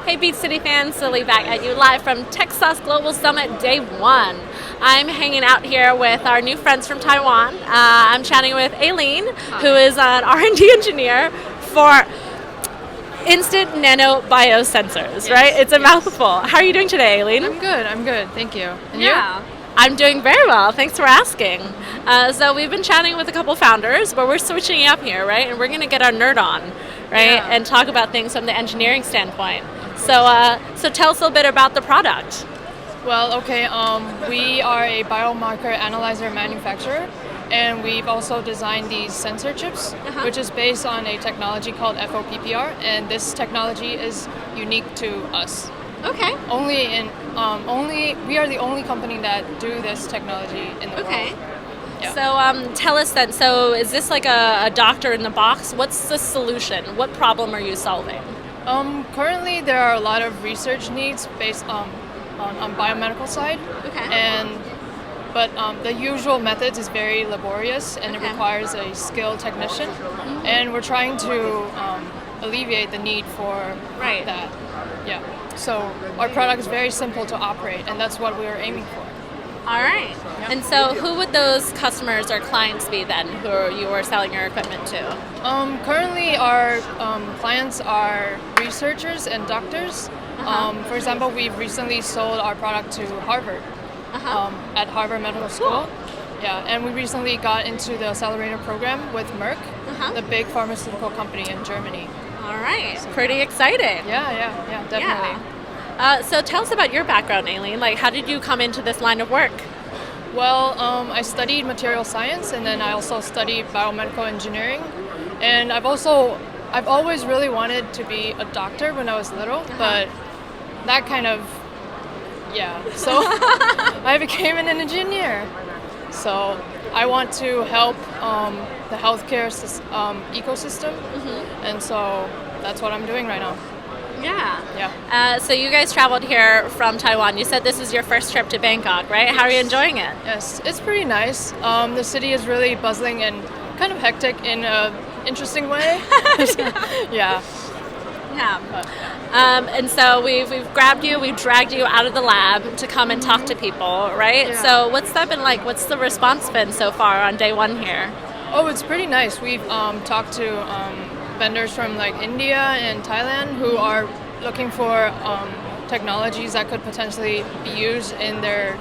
Hey Beach City fans, Lily back at you live from Techsauce Global Summit Day 1. I'm hanging out here with our new friends from Taiwan. I'm chatting with Aileen, who is an R&D engineer for Instant NanoBiosensors, right? It's a mouthful. How are you doing today, Aileen? I'm good, thank you. And you? I'm doing very well, thanks for asking. So we've been chatting with a couple founders, but we're switching up here, right? And we're going to get our nerd on, right? Yeah. And talk about things from the engineering standpoint. So tell us a little bit about the product. Well, okay, we are a biomarker analyzer manufacturer, and we've also designed these sensor chips, which is based on a technology called FOPPR, and this technology is unique to us. Okay. We are the only company that do this technology in the world. Yeah. So tell us then, so is this like a doctor in the box? What's the solution? What problem are you solving? Currently, there are a lot of research needs based on biomedical side. But the usual methods is very laborious and it requires a skilled technician. And we're trying to alleviate the need for that. Yeah. So our product is very simple to operate, and that's what we are aiming for. All right. Yeah. And so who would those customers or clients be then who you are selling your equipment to? Currently, our clients are researchers and doctors. For example, we've recently sold our product to Harvard at Harvard Medical School. Cool. Yeah, and we recently got into the accelerator program with Merck, the big pharmaceutical company in Germany. All right. Pretty exciting. Yeah, definitely. Yeah. So tell us about your background, Aileen. Like, how did you come into this line of work? Well, I studied material science, and then I also studied biomedical engineering. And I've always really wanted to be a doctor when I was little, but that kind of, so I became an engineer. So I want to help the healthcare ecosystem, and so that's what I'm doing right now. Yeah. So you guys traveled here from Taiwan. You said this is your first trip to Bangkok, right? How are you enjoying it? Yes, it's pretty nice. The city is really bustling and kind of hectic in an interesting way. Yeah. And so we've grabbed you, we've dragged you out of the lab to come and talk to people, right? Yeah. So what's that been like? What's the response been so far on day 1 here? Oh, it's pretty nice. We've talked to vendors from like India and Thailand who are looking for technologies that could potentially be used in their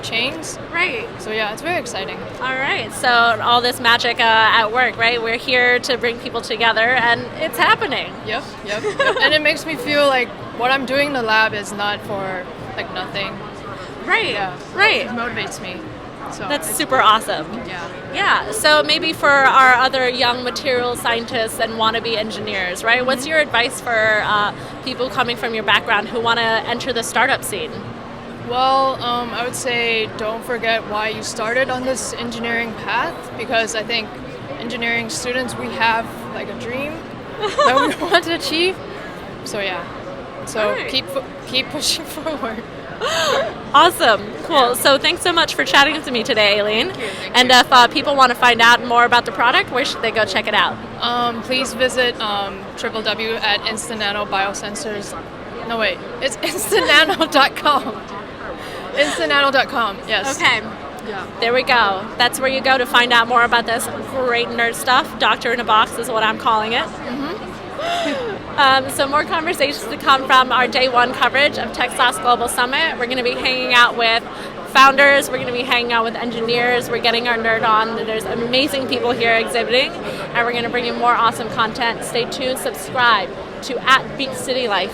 chains. Right. So yeah, it's very exciting. All right. So all this magic at work, right? We're here to bring people together, and it's happening. Yep. And it makes me feel like what I'm doing in the lab is not for like nothing. Right. Yeah. Right. It motivates me. So That's super awesome. Yeah. So maybe for our other young material scientists and wannabe engineers, right? What's your advice for people coming from your background who want to enter the startup scene? Well, I would say don't forget why you started on this engineering path, because I think engineering students, we have like a dream that we want to achieve. So yeah. So keep pushing forward. Awesome. Cool. So thanks so much for chatting with me today, Aileen. And if people want to find out more about the product, where should they go check it out? Please visit www at Instant NanoBiosensors. No, wait. It's instantnano.com. Instantnano.com, yes. Okay. Yeah. There we go. That's where you go to find out more about this great nerd stuff. Doctor in a box is what I'm calling it. So more conversations to come from our day 1 coverage of Techsauce Global Summit. We're going to be hanging out with founders. We're going to be hanging out with engineers. We're getting our nerd on. There's amazing people here exhibiting, and we're going to bring you more awesome content. Stay tuned. Subscribe to @BeachCityLife.